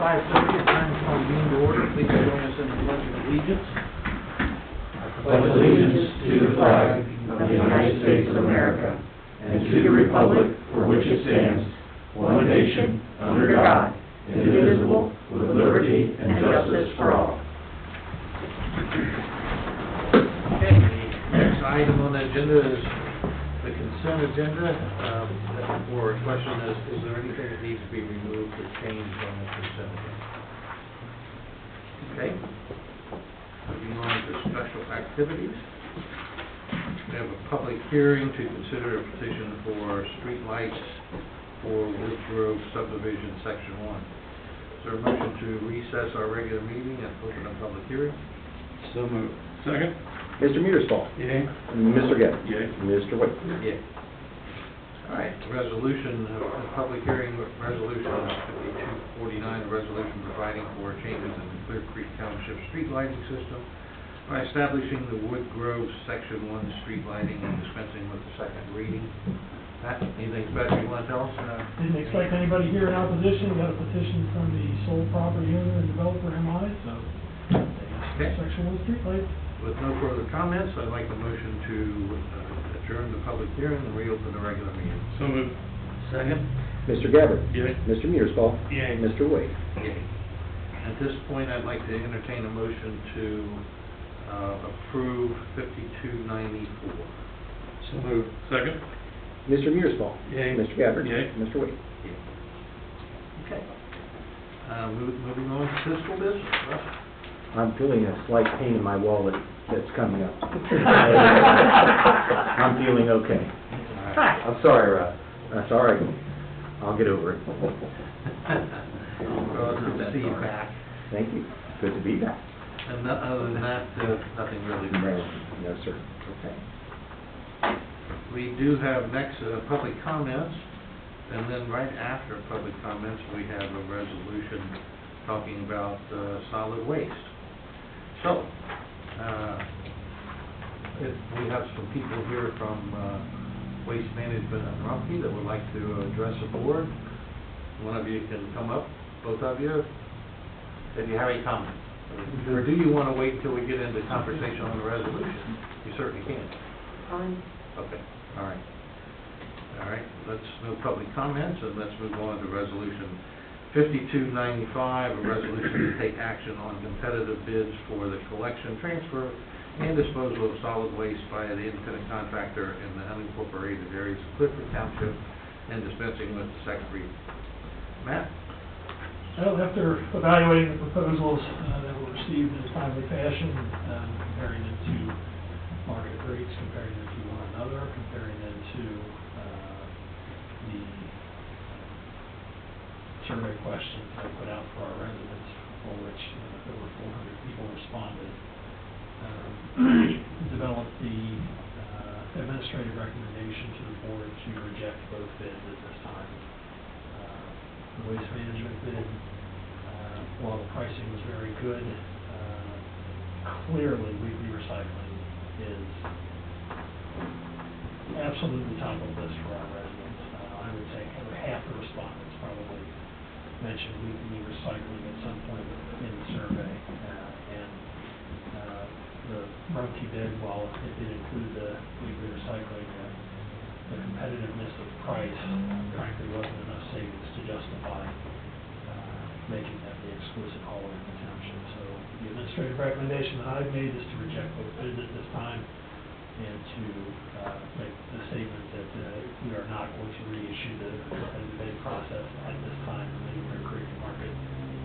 5:30, it's time to call the meeting to order. Please join us in the Pledge of Allegiance. I pledge allegiance to the flag of the United States of America and to the republic for which it stands, one nation, under God, indivisible, with liberty and justice for all. Okay, the next item on the agenda is the consent agenda. Or a question is there anything that needs to be removed or changed on the consent agenda? Okay. Moving on to special activities. We have a public hearing to consider a petition for street lights for Wood Grove subdivision, section 1. Is there a motion to recess our regular meeting and open a public hearing? So moved. Second. Mr. Mearsfall. Yay. Mr. Gabbard. Yay. Mr. White. Yeah. All right, resolution, public hearing resolution 5249, a resolution providing for changes in the Clear Creek Township street lighting system by establishing the Wood Grove Section 1 street lighting and dispensing with the second reading. Matt, anything special you want to tell us? Didn't expect anybody here in opposition. Got a petition from the sole property owner and developer, MI, so Okay. Section 1 street lights. With no further comments, I'd like a motion to adjourn the public hearing and reopen the regular meeting. So moved. Second. Mr. Gabbard. Yay. Mr. Mearsfall. Yay. Mr. White. Yay. At this point, I'd like to entertain a motion to approve 5294. So moved. Second. Mr. Mearsfall. Yay. Mr. Gabbard. Yay. Mr. White. Okay. Moving on to fiscal business. Russ? I'm feeling a slight pain in my wallet that's coming up. I'm feeling okay. All right. I'm sorry, Russ. That's all right. I'll get over it. Well, it's good to see you back. Thank you. Good to be back. And other than that, nothing really. No, sir. Okay. We do have next public comments, and then right after public comments, we have a resolution talking about solid waste. So, we have some people here from Waste Management and Rumpke that would like to address the board. One of you can come up, both of you, if you have any comment. Or do you want to wait until we get into conversation on the resolution? You certainly can. Fine. Okay, all right. All right, let's no public comments, and let's move on to resolution 5295, a resolution to take action on competitive bids for the collection, transfer, and disposal of solid waste by the independent contractor in the unincorporated areas of Clifford Township and dispensing with the second reading. Matt? Well, after evaluating the proposals that were received in a timely fashion, comparing them to market rates, comparing them to one another, comparing them to the survey questions I put out for our residents, for which over 400 people responded, developed the administrative recommendation to the board to reject both bids at this time. The waste management bid, while the pricing was very good, clearly weekly recycling is absolutely top of the list for our residents. I would say over half the respondents probably mentioned weekly recycling at some point in the survey. The Rumpke bid, while it did include the weekly recycling, the competitiveness of price, frankly, wasn't enough savings to justify making that the exclusive hauler in the township. So the administrative recommendation that I've made is to reject both bids at this time and to make the statement that we are not going to reissue the competitive bid process at this time, and we're going to create a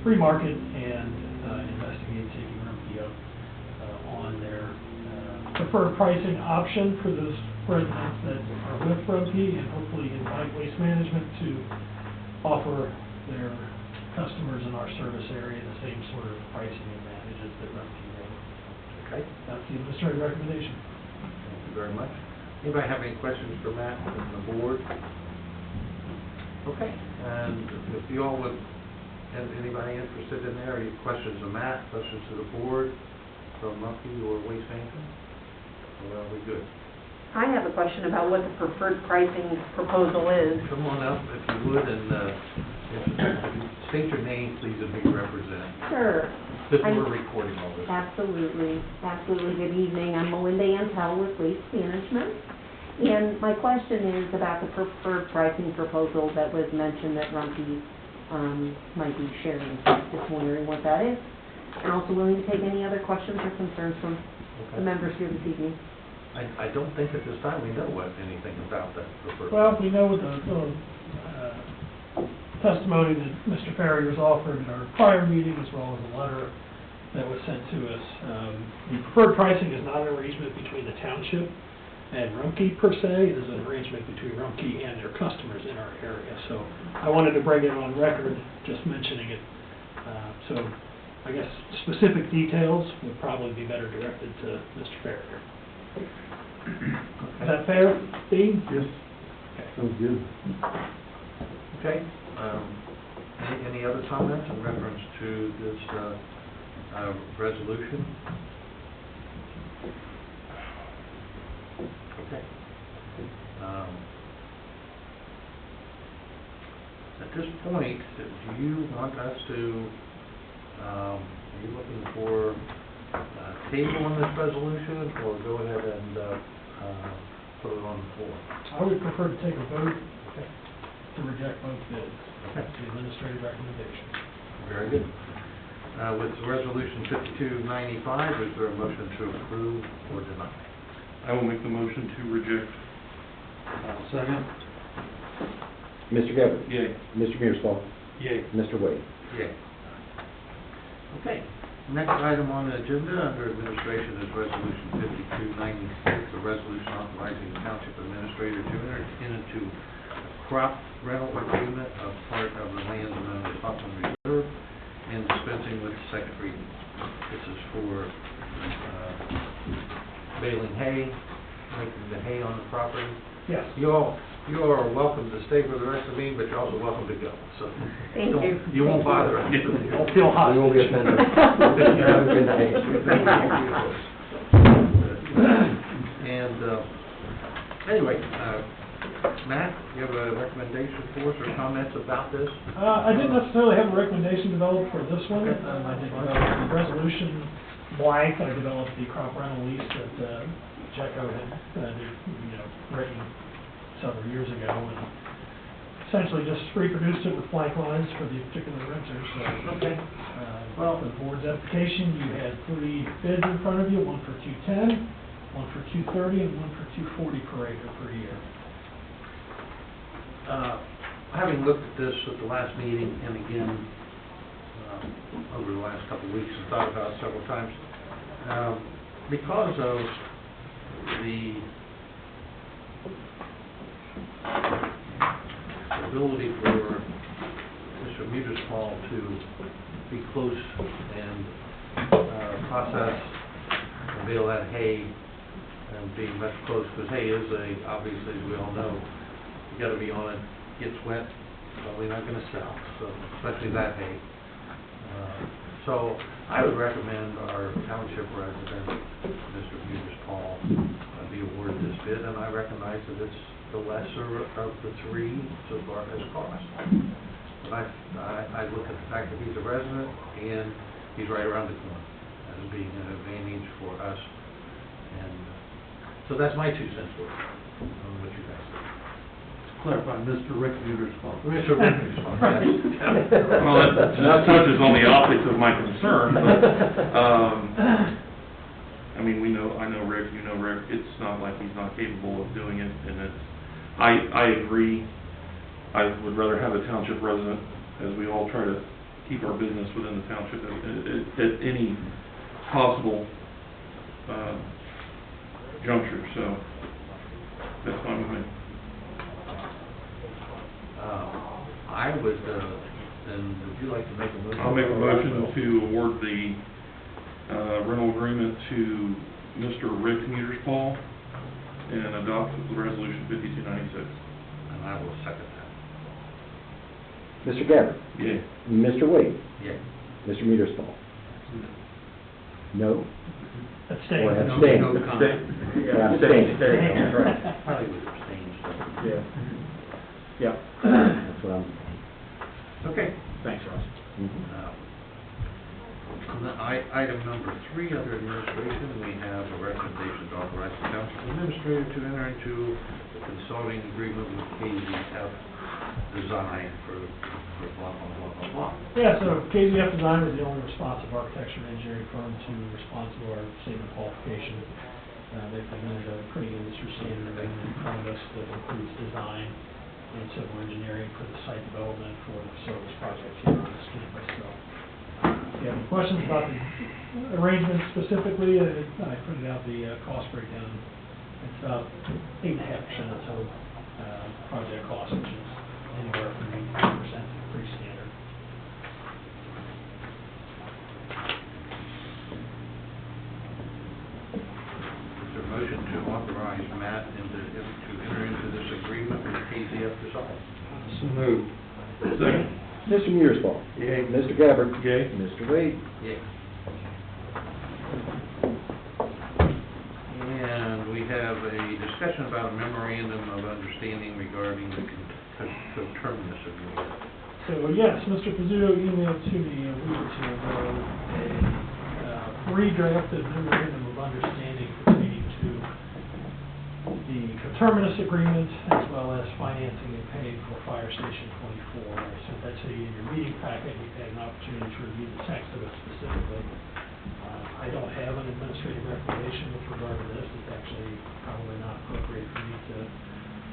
free market and investigate taking Rumpke up on their preferred pricing option for those residents that are with Rumpke, and hopefully invite Waste Management to offer their customers in our service area the same sort of pricing advantages that Rumpke made. Okay, That's the administrative recommendation. thank you very much. Anybody have any questions for Matt from the board? Okay, and if you all would, have anybody interested in there, any questions of Matt, questions to the board from Rumpke or Waste Management? Well, we good. I have a question about what the preferred pricing proposal is. Come on up if you would, and state your name, please, and who you represent. Sure. Because I'm- we're recording all this. Absolutely, absolutely. Good evening. I'm Melinda Antel with Waste Management. And my question is about the preferred pricing proposal that was mentioned that Rumpke might be sharing. Just wondering what that is. And also willing to take any other questions or concerns from the Okay. members here this evening. I don't think at this time we know anything about that preferred. Well, we know the testimony that Mr. Ferry was offered at our prior meeting, as well as a letter that was sent to us. The preferred pricing is not an arrangement between the township and Rumpke per se. It is an arrangement between Rumpke and their customers in our area. So I wanted to bring it on record, just mentioning it. So I guess specific details would probably be better directed to Mr. Ferry. Is that fair, Dean? Yes. Sounds good. Okay. Any other comments in reference to this resolution? Okay. At this point, do you want us to, are you looking for a table on this resolution, or go ahead and put it on the floor? I would prefer to take a vote to reject both bids. That's the administrative recommendation. Very good. With resolution 5295, is there a motion to approve or deny? I will make the motion to reject. Second. Mr. Gabbard? Yay. Mr. Mearsclaw? Yay. Mr. Wade? Yay. Okay. Next item on the agenda under administration is resolution 5296, a resolution authorizing the township administrator to enter into a crop rental agreement of part of the land known as Upland Reserve and dispensing with the second reading. This is for baling hay, making the hay on the property. Yes. You are welcome to stay for the rest of the meeting, but you're also welcome to go. So Thank you. You won't bother us. Don't feel hot. We won't get offended. Have a good night. And anyway, Matt, you have a recommendation for us or comments about this? I didn't necessarily have a recommendation developed for this one. I did develop the resolution blank. I developed the crop rental lease that Jecko had written several years ago, and essentially just reproduced it with blank lines for the particular renter. So, Okay. well, for the board's application, you had 3 bids in front of you: one for $210, one for $230, and one for $240 per acre per year. Having looked at this at the last meeting and again over the last couple of weeks and thought about it several times, because of the ability for Mr. Mutersmall to be close and process and bale that hay and be much close, because hay is obviously, as we all know, you gotta be on it, gets wet, probably not gonna sell, so, especially that hay. So I would recommend our township resident, Mr. Mutersmall, be awarded this bid, and I recognize that it's the lesser of the 3 so far as cost. But I look at the fact that he's a resident and he's right around the corner as being an advantage for us. And so that's my 2 cents worth on what you guys think. Clarify, Mr. Rick Mutersclaw. Mr. Mutersmall, yes. Well, that touches on the optics of my concern, but, I mean, I know Rick, you know Rick, it's not like he's not capable of doing it, and I agree. I would rather have a township resident, as we all try to keep our business within the township at any possible juncture, so that's fine with me. I would, then, would you like to make a motion? I'll make a motion to award the rental agreement to Mr. Rick Mutersclaw and adopt the resolution 5296. And I will second that. Mr. Gabbard? Yay. Mr. Wade? Yeah. Mr. Mearsclaw? No? Abstain. Or abstain? No comment. Yeah, abstain. That's right. Probably would abstain, so. Yeah. Yeah. That's what I'm... Okay, Thanks, Ross. Item number 3, under administration, we have a recommendation to authorize the township administrator to enter into a consulting agreement with KZF Design for blah, blah, blah, blah, blah. Yeah, so KZF Design is the only responsive architecture and engineering firm to respond to our statement of qualification. They've presented a pretty industry standard in front of us that includes design and civil engineering for the site development for the service project here on this campus. So, if you have any questions about the arrangement specifically, I printed out the cost breakdown. It's about 8.5% of total project cost, which is anywhere from 8% to pretty standard. Is there a motion to authorize Matt to enter into this agreement with KZF Design? So moved. Second. Mr. Mearsclaw? Yay. Mr. Gabbard? Yay. Mr. Wade? Yeah. And we have a discussion about a memorandum of understanding regarding the coterminous agreement. So, yes, Mr. Pizzuto emailed to me a week or two ago a redrafted memorandum of understanding pertaining to the coterminous agreement as well as financing and paying for Fire Station 24. I sent that to you in your meeting packet. You've had an opportunity to review the text of it specifically. I don't have an administrative recommendation with regard to this. It's actually probably not appropriate for me to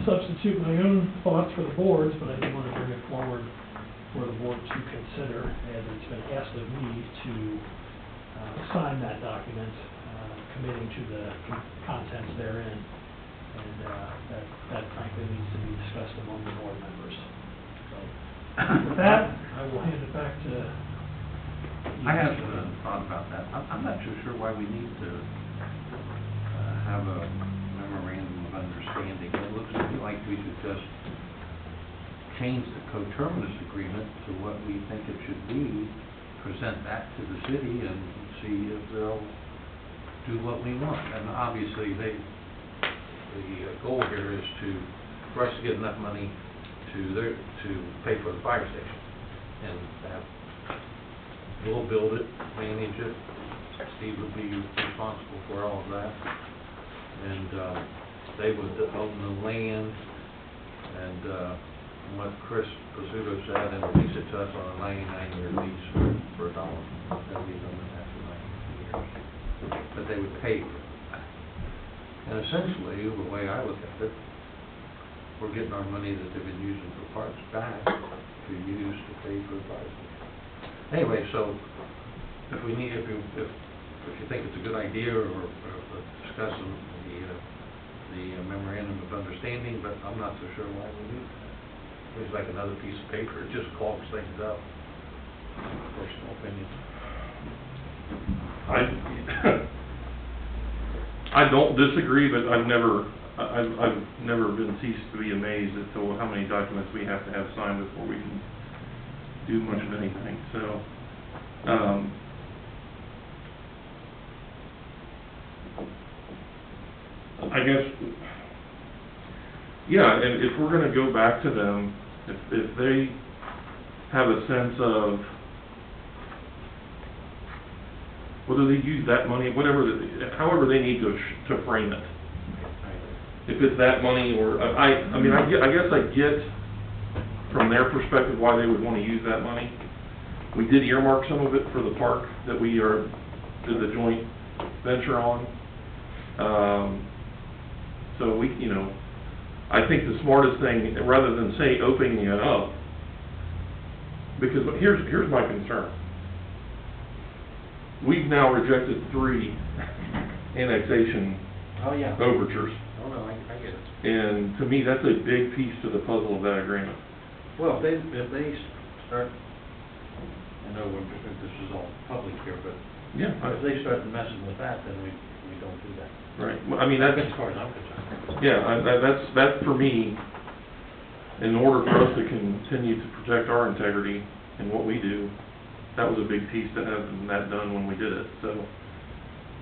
substitute my own thoughts for the board's, but I do want to bring it forward for the board to consider, as it's been asked of me to sign that document, committing to the contents therein. And that frankly needs to be discussed among the board members. So, with that, I will hand it back to you. I have thought about that. I'm not too sure why we need to have a memorandum of understanding. It looks to me like we should just change the coterminous agreement to what we think it should be, present that to the city, and see if they'll do what we want. And obviously, the goal here is for us to get enough money to pay for the fire station, and we'll build it, manage it. Steve would be responsible for all of that, and they would own the land, and what Chris Pizzuto said, and lease it to us on a 99-year lease for $1. That we own it after 90 years, but they would pay for it. And essentially, the way I look at it, we're getting our money that they've been using for parks back to use to pay for the fire station. Anyway, so if you think it's a good idea, or discuss the memorandum of understanding, but I'm not so sure why we need that. It's like another piece of paper. It just clogs things up. Personal opinion. I don't disagree, but I've never been ceased to be amazed at how many documents we have to have signed before we can do much of anything. So, I guess, yeah, and if we're going to go back to them, if they have a sense of whether they use that money, however they need to frame it. If it's that money, or I guess I get from their perspective why they would want to use that money. We did earmark some of it for the park that we did the joint venture on. So I think the smartest thing, rather than say opening it up, because here's my concern. We've now rejected 3 annexation overtures. Oh, no, I get it. And to me, that's a big piece to the puzzle of that agreement. Well, if they start, I know this is all public here, but Yeah. if they start messing with that, then we don't do that. Right. Well, I mean, that's As far as I'm concerned. yeah. That's for me. In order for us to continue to protect our integrity in what we do, that was a big piece to have that done when we did it. So,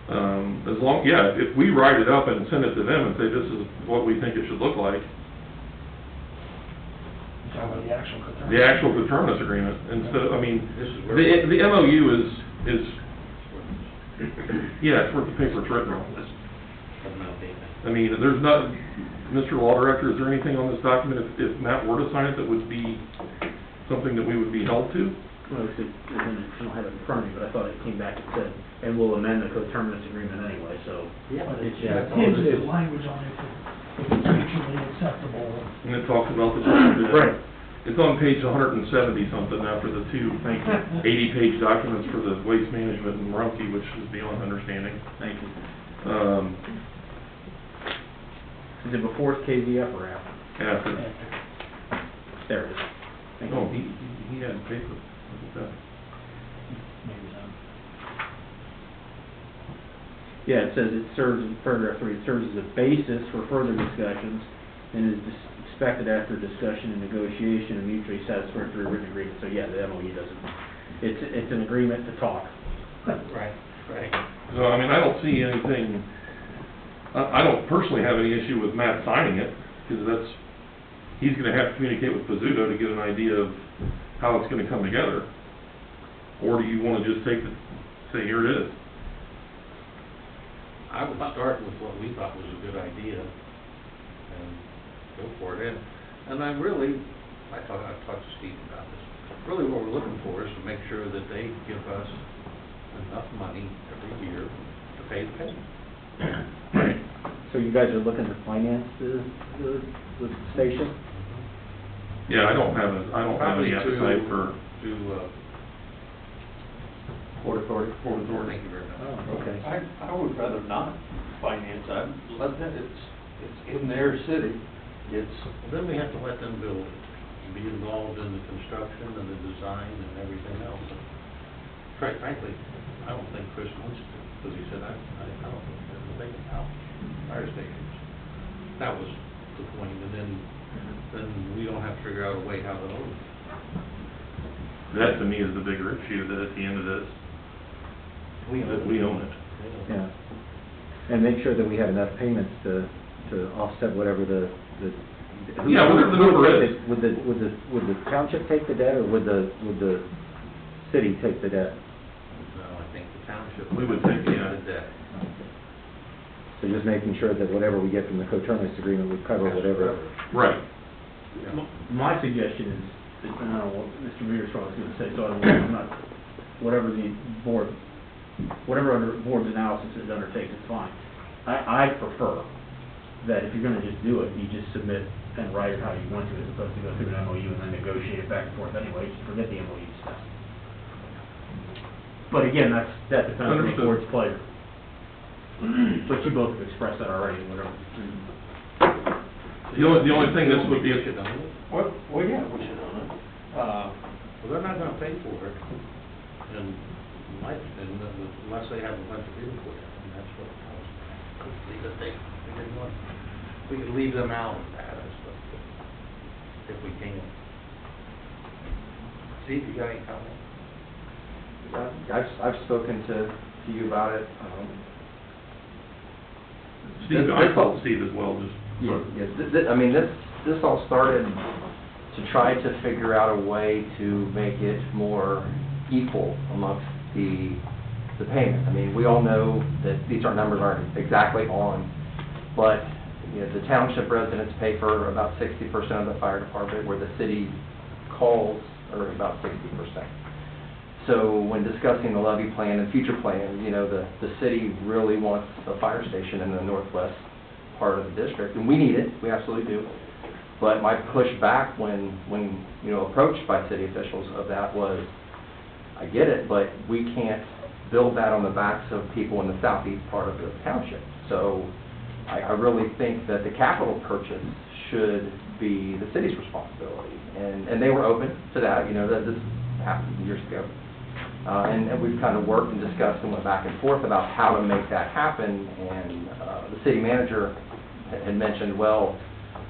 if we write it up and send it to them and say this is what we think it should look like. I the actual coterminous. The actual coterminous agreement, instead of, I mean, This is where. the MOU is, yeah, it's worth the paper it's written on. I mean, there's not, Mr. Law Director, is there anything on this document, if Matt were to sign it, that would be something that we would be held to? Well, I don't have it in front of me, but I thought it came back and said, and we'll amend the coterminous agreement anyway, so. But it Yeah. hinges the language on it, if it's mutually acceptable. And it talks about the. Right. It's on page 170 something after the two 80-page documents for the waste management and Rumpke, which is beyond understanding. Thank you. Is it before KVF or after? After. There it is. Thank Oh, you. he had paper. Look at that. Maybe so. Yeah, it says it serves, in paragraph 3, it serves as a basis for further discussions and is expected after discussion and negotiation and mutually satisfactory written agreement. So yeah, the MOU doesn't, it's an agreement to talk. Right, right. So, I mean, I don't see anything, I don't personally have any issue with Matt signing it, because he's gonna have to communicate with Pizzuto to get an idea of how it's gonna come together. Or do you wanna just say, here it is? I would start with what we thought was a good idea and go for it. And I talked to Steve about this. Really what we're looking for is to make sure that they give us enough money every year to pay the payment. Right. So you guys are looking to finance the station? Yeah, I don't have Probably any appetite for Port Authority? Port Authority. Thank you very much. Oh, okay. I would rather not finance that, let them, it's in their city, it's, Then we have to let them build it, and be involved in the construction and the design and everything else. Quite frankly, I don't think Chris wants to, because he said, I don't think they're the big house, fire stations. That was the point, and then we don't have to figure out a way how to own it. That to me is the bigger issue, that at the end of this, that we own it. Yeah. And make sure that we have enough payments to offset whatever the. Yeah, whatever the number is. Would the township take the debt, or would the city take the debt? No, I think the township. We would take, yeah. the debt. So just making sure that whatever we get from the coterminous agreement would cover whatever. Right. My suggestion is, I don't know what Mr. Mearshaw was gonna say, so I'm not, whatever the board's analysis is undertaken, it's fine. I prefer that if you're gonna just do it, you just submit and write it how you want to, as opposed to go through an MOU and then negotiate it back and forth anyway, just forget the MOU stuff. But again, that depends on the Understood. board's pleasure. But you both have expressed that already, whatever. The only thing this would be, We should own it. well, yeah, we should own it. Well, they're not gonna pay for it, and unless they have a bunch of input, and that's what I was, that we didn't want, we could leave them out of that, I suppose, if we can. Steve, you got any comment? I've spoken to you about it. Steve, I called Steve as well, just. Yes, I mean, this all started to try to figure out a way to make it more equal amongst the payment. I mean, we all know that these numbers aren't exactly on, but, you know, the township residents pay for about 60% of the fire department, where the city calls are about 60%. So when discussing the levy plan and future plans, you know, the city really wants a fire station in the northwest part of the district, and we need it, we absolutely do. But my pushback when you know, approached by city officials of that was, I get it, but we can't build that on the backs of people in the southeast part of the township. So I really think that the capital purchase should be the city's responsibility. And they were open to that, you know, that this happened years ago. And we've kind of worked and discussed and went back and forth about how to make that happen. And the city manager had mentioned, well,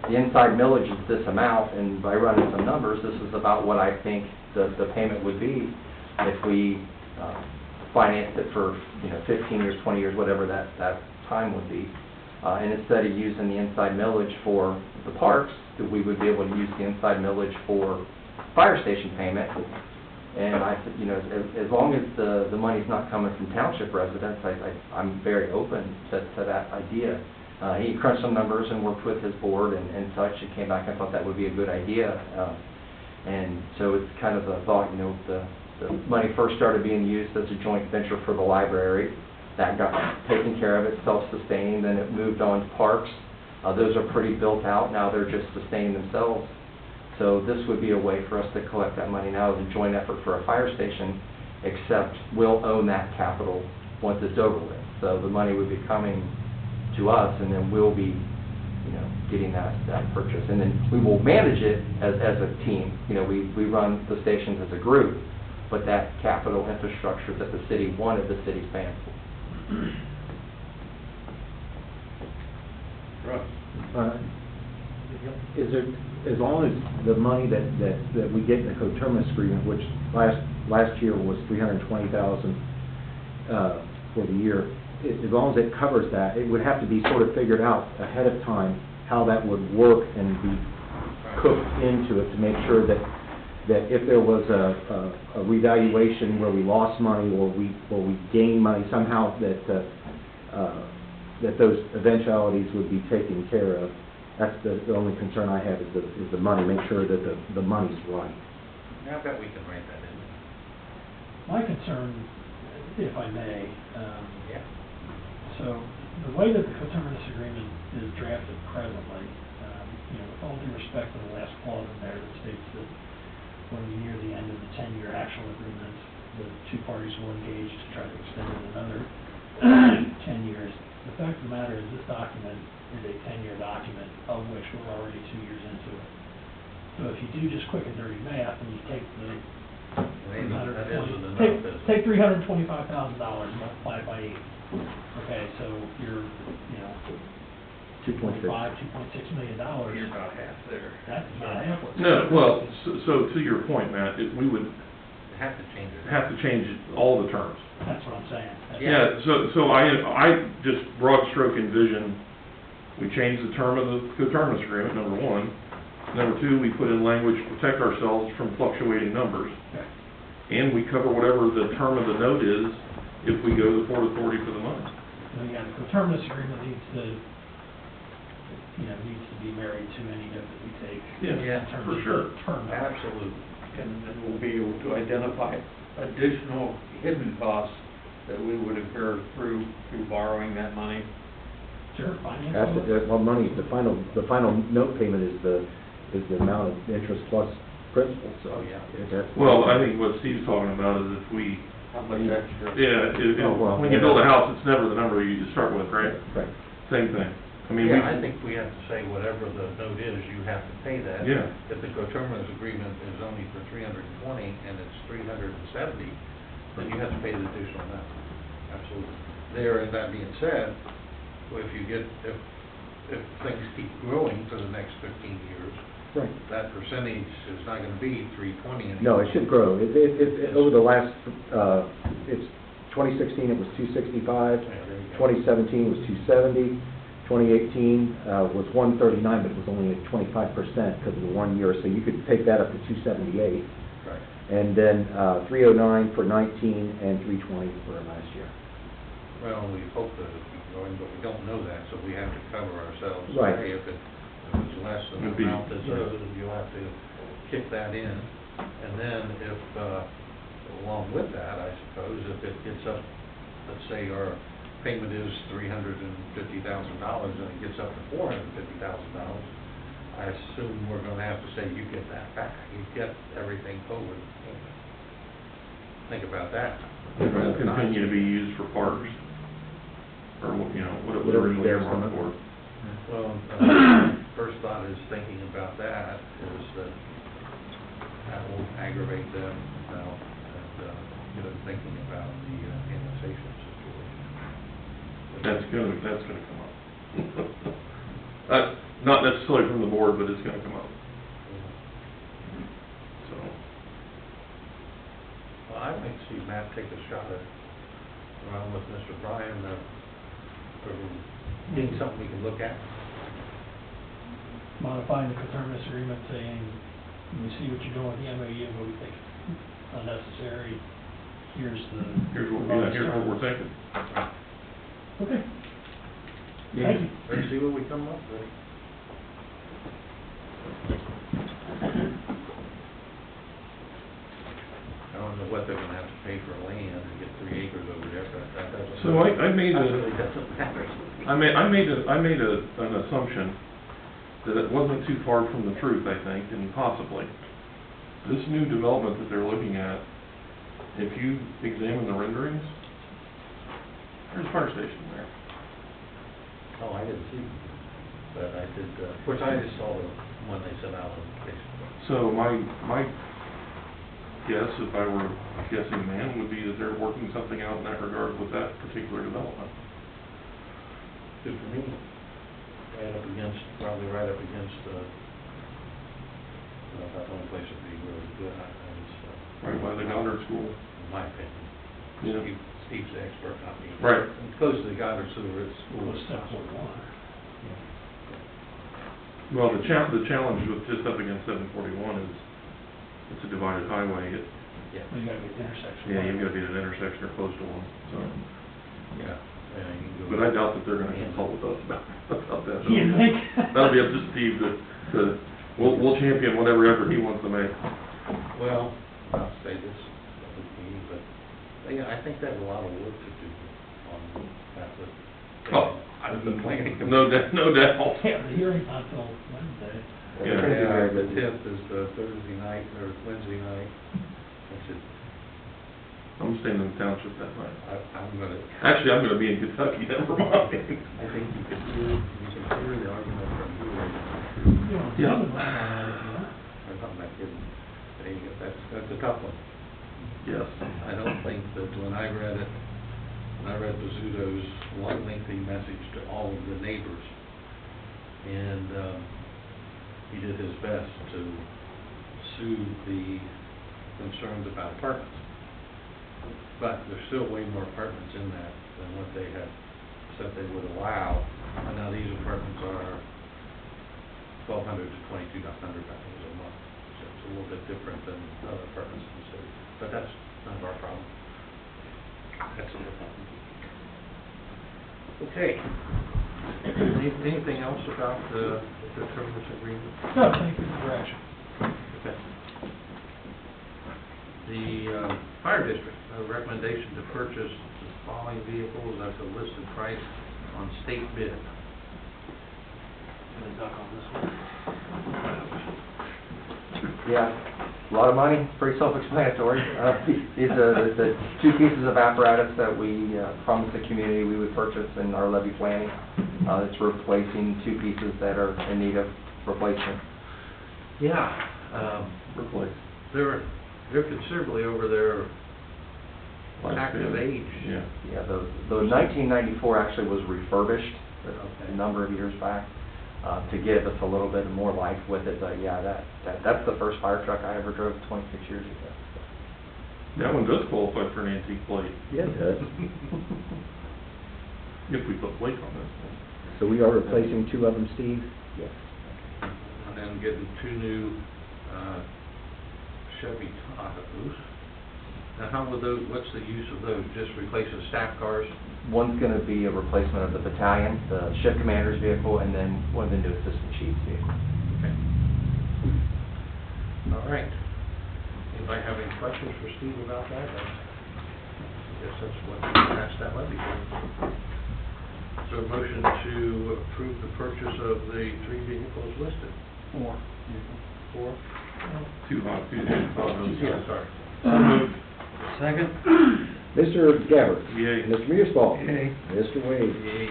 the inside millage is this amount, and by running some numbers, this is about what I think the payment would be if we financed it for, you know, 15 years, 20 years, whatever that time would be. And instead of using the inside millage for the parks, that we would be able to use the inside millage for fire station payment. And I said, you know, as long as the money's not coming from township residents, I'm very open to that idea. He crunched some numbers and worked with his board and such, and came back and thought that would be a good idea. And so it's kind of a thought, you know, the money first started being used as a joint venture for the library. That got taken care of, it's self-sustaining, then it moved on to parks. Those are pretty built out, now they're just sustaining themselves. So this would be a way for us to collect that money now as a joint effort for a fire station, except we'll own that capital once it's over with. So the money would be coming to us, and then we'll be, you know, getting that purchase. And then we will manage it as a team. You know, we run the stations as a group, but that capital infrastructure that the city wanted, the city's paying for. Is there, as long as the money that we get in the coterminous agreement, which last year was $320,000 for the year, as long as it covers that, it would have to be sort of figured out ahead of time how that would work and be cooked into it to make sure that if there was a revaluation where we lost money or we gained money somehow, that those eventualities would be taken care of. That's the only concern I have is the money. Make sure that the money's right. I bet we can write that in. My concern, if I may, Yeah. so the way that the coterminous agreement is drafted presently, you know, with all due respect to the last clause in there that states that when we near the end of the 10-year actual agreement, the two parties will engage to try to extend it another 10 years. The fact of the matter is this document is a 10-year document, of which we're already 2 years into it. So if you do just quick and dirty math and you take the take $325,000 and multiply it by 8. Okay, so you're, you know, $2.6 million. You're about half there. That's about half. No, well, so to your point, Matt, we would Have to change it. have to change all the terms. That's what I'm saying. Yeah, so I just broad stroke envision, we change the term of the coterminous agreement, number one. Number two, we put in language to protect ourselves from fluctuating numbers. Okay. And we cover whatever the term of the note is if we go to the Port Authority for the money. So yeah, the coterminous agreement needs to be married to any note that we take. Yeah, in terms for of sure. term number. Absolutely. And then we'll be able to identify additional hidden costs that we would incur through borrowing that money. Sure, finance. Money. The final note payment is the amount of interest plus principal. So Oh, yeah. Well, I think what Steve's talking about is if we, How much extra? when you build a house, it's never the number you start with, right? Right. Same thing. I mean, Yeah, I think we have to say whatever the note is, you have to pay that. Yeah. If the coterminous agreement is only for $320 and it's $370, then you have to pay the additional amount. Absolutely. And that being said, if things keep growing for the next 15 years, Right. that percentage is not going to be $320 anymore. No, it should grow. Over the last, it's 2016 it was 265, Yeah, there you go. 2017 was 270, 2018 was 139, but it was only at 25% because of the 1 year, so you could take that up to 278. Right. And then 309 for 19 and 320 for last year. Well, we hope that it'll keep growing, but we don't know that, so we have to cover ourselves. Right. Hey, if it's less than the It'd be- amount that's owed, you'll have to kick that in. And then if, along with that, I suppose, if it gets up, let's say our payment is $350,000 and it gets up to $450,000, I assume we're gonna have to say, you get that back, you get everything over the payment. Think about that. It will continue to be used for parks, or, you know, what it was originally earmarked for. Well, first thought is thinking about that is that will aggravate them now and get them thinking about the annexation situation. That's gonna come up. Not necessarily from the board, but it's gonna come up, so. Well, I'd like to see Matt take a shot at, along with Mr. Bryan, being something we can look at? Modifying the coterminous agreement saying, we see what you're doing with the MOU, but we think it's unnecessary. Here's Here's what we're thinking. Okay. Thank you. Let's see what we come up with. I don't know what they're gonna have to pay for land to get 3 acres over there, but that doesn't. So I made That a, really doesn't matter. I made an assumption that it wasn't too far from the truth, I think, and possibly. This new development that they're looking at, if you examine the renderings, there's a fire station there. Oh, I didn't see, but I did, of course, I just saw the one they sent out on Facebook. So my guess, if I were a guessing man, would be that they're working something out in that regard with that particular development. Good for me. Probably right up against, that one place would be really good. Right by the Goddard School. In my opinion. Yeah. Steve's the expert, not me. Right. It's close to the Goddard Sewer School. Well, step 41. Well, the challenge with just up against 741 is it's a divided highway. Yeah. You gotta get the intersection. Yeah, you've got to be at an intersection or close to one, so. Yeah. Yeah, you can go. But I doubt that they're gonna consult with us about that. You think? That'll be up to Steve we'll champion whatever effort he wants to make. Well, I'll say this, with me, but, yeah, I think they have a lot of work to do on that. Oh, Out of the planning. No doubt. Yeah, the hearing's not till Wednesday. Yeah, the 10th is the Thursday night, or Wednesday night. That's it. I'm staying in the township that night. I'm gonna. Actually, I'm gonna be in Kentucky, never mind. I think you can hear the argument from here. Yeah. I'm not kidding. There you go. That's a tough one. Yes. I don't think that when I read Pizzuto's long lengthy message to all of the neighbors, and he did his best to soothe the concerns about apartments. But there's still way more apartments in that than what they had said they would allow. And now these apartments are $1,200 to $2,200 a month. So it's a little bit different than other apartments in the city. But that's none of our problem. That's not a problem. Okay. Anything else about the terminus agreement? No, thank you for your action. Okay. The fire district, a recommendation to purchase the following vehicles at the listed price on state bid. Can I duck on this one? Yeah, a lot of money, pretty self-explanatory. These are the 2 pieces of apparatus that we promised the community we would purchase in our levy planning. It's replacing 2 pieces that are in need of replacement. Yeah, Replace. they're considerably over their active Lifespan. age. Yeah. Yeah, the 1994 actually was refurbished Okay. a number of years back to give us a little bit more life with it. But yeah, that's the first fire truck I ever drove 26 years ago. That one does qualify for an antique plate, Yeah, it does. if we put plate on this one. So we are replacing 2 of them, Steve? Yes. And then getting 2 new Chevy Tahoes. Now, how would those, what's the use of those? Just replacing staff cars? One's going to be a replacement of the battalion, the shift commander's vehicle, and then one of the new assistant chief's vehicles. Okay. All right. Anybody have any questions for Steve about that? I guess that's what we passed that levy for. So a motion to approve the purchase of the 3 vehicles listed? 4. 4? Too hot. Yeah, sorry. Second? Mr. Gabbard? Yay. Mr. Mearsfall? Yay. Mr. Wade? Yay.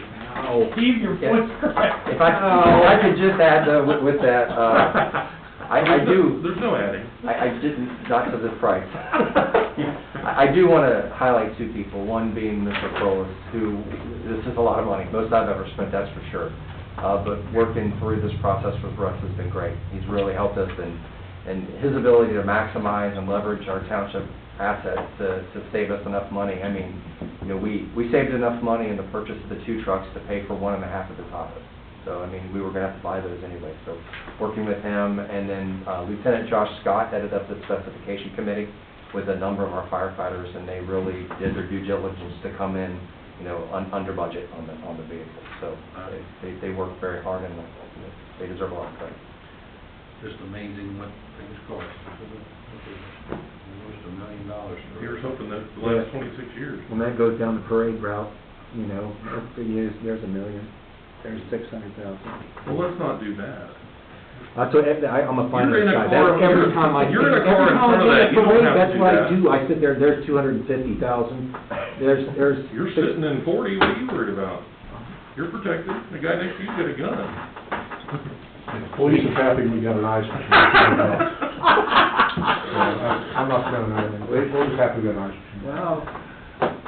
Steve, your Yeah. foot's correct. If I could just add with that, I do. There's no adding. I didn't, not to this price. I do want to highlight 2 people, one being Mr. Crowley, who, this is a lot of money, most I've ever spent, that's for sure. But working through this process with Russ has been great. He's really helped us, and his ability to maximize and leverage our township asset to save us enough money. I mean, you know, we saved enough money in the purchase of the 2 trucks to pay for 1.5 of the Tahoe. So, I mean, we were gonna have to buy those anyway. So, working with him, and then Lieutenant Josh Scott headed up the specification committee with a number of our firefighters, and they really did their due diligence to come in, you know, under budget on the vehicle. So, they worked very hard, and they deserve a lot of credit. Just amazing what things cost. Almost $1 million. Here's hoping that the last 26 years. When that goes down the parade route, you know, there's $1 million, there's $600,000. Well, let's not do that. That's what, I'm a finance You're in a guy. car- That's every time I. you're in a car every in time I front of do that, a you don't parade, have to that's do what that. I do. I sit there's 250,000, there's. You're sitting in 40, what are you worried about? You're protected, the guy next to you's got a gun. Police is happy we got an ice machine. I'm not spending anything. We're just happy we got an ice machine. Well.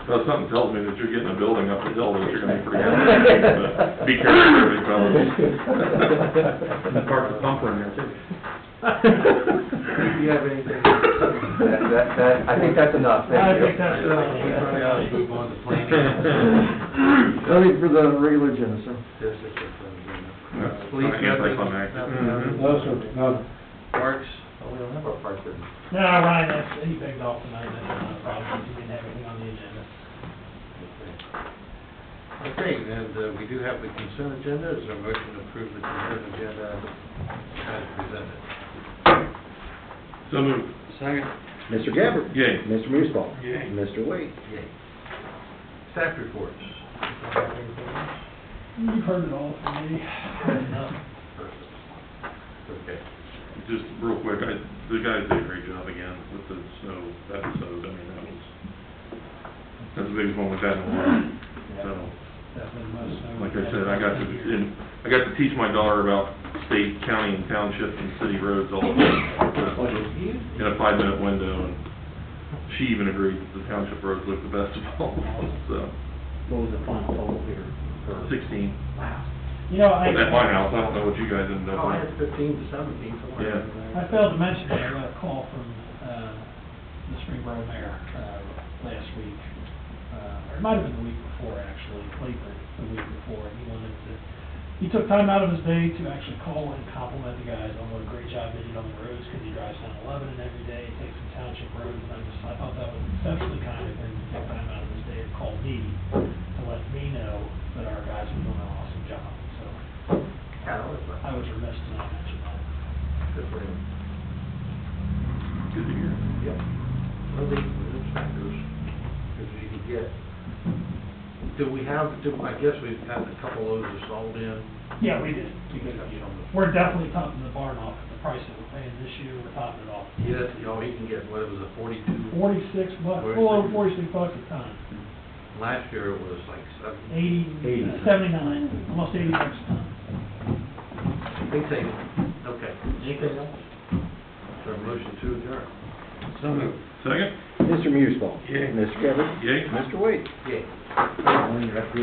So something tells me that you're getting a building up the hill that you're gonna be pretty happy. But be careful, there, big fella. And park the pumper in there too. Do you have anything? I think that's enough. Thank you. I think that's right. Move on to planning. Nothing for the regular agenda, sir. Police, Anticlimactic. nothing? No, sir, no. Parks, we don't have our parks business. No, Ryan, he begged off tonight, that's not a problem, he didn't have anything on the agenda. Okay, and we do have the consent agenda. Is there a motion to approve the consent agenda as presented? So moved. Second. Mr. Gabbard? Yay. Mr. Mearsclaw? Yay. Mr. Wade? Yay. Staff reports. You've heard it all from me. Okay. Just real quick, the guys did a great job again with the snow episode. I mean, that's the biggest one we've had in a while. So, Definitely the most snow. like I said, I got to teach my daughter about state, county, and township and city roads all in a 5-minute window, and she even agreed that the township roads look the best of all. So, What was the final total here? 16. Wow. You know, At my house, I don't know what you guys ended up Oh, I with. had 15 to 17, somewhere. Yeah. I failed to mention that I got a call from, the Springboro mayor, last week. Or it might have been the week before, actually, late the week before, and he took time out of his day to actually call and compliment the guys on what a great job they did on the roads, because he drives down 11 every day, takes some township roads, and I thought that was exceptionally kind of him to take time out of his day to call me to let me know that our guys were doing an awesome job, so Yeah, that was fun. I was remiss to not mention that. Good for him. Good to hear. Yep. Well, the inspectors, as you can get. I guess we've had a couple of those installed in. Yeah, we did. We're definitely topping the barn off at the price that we're paying this year, we're topping it off. Yes, you know, you can get, what was it, 42? 46 bucks, a little over 46 bucks a ton. Last year it was like 70. 80, 79, almost 80 bucks a ton. Big savings. Okay. Anything else? Is there a motion to adjourn? So moved. Second? Mr. Mearsclaw? Yay. Mr. Gabbard? Yay. Mr. Wade? Yay. Well, you have to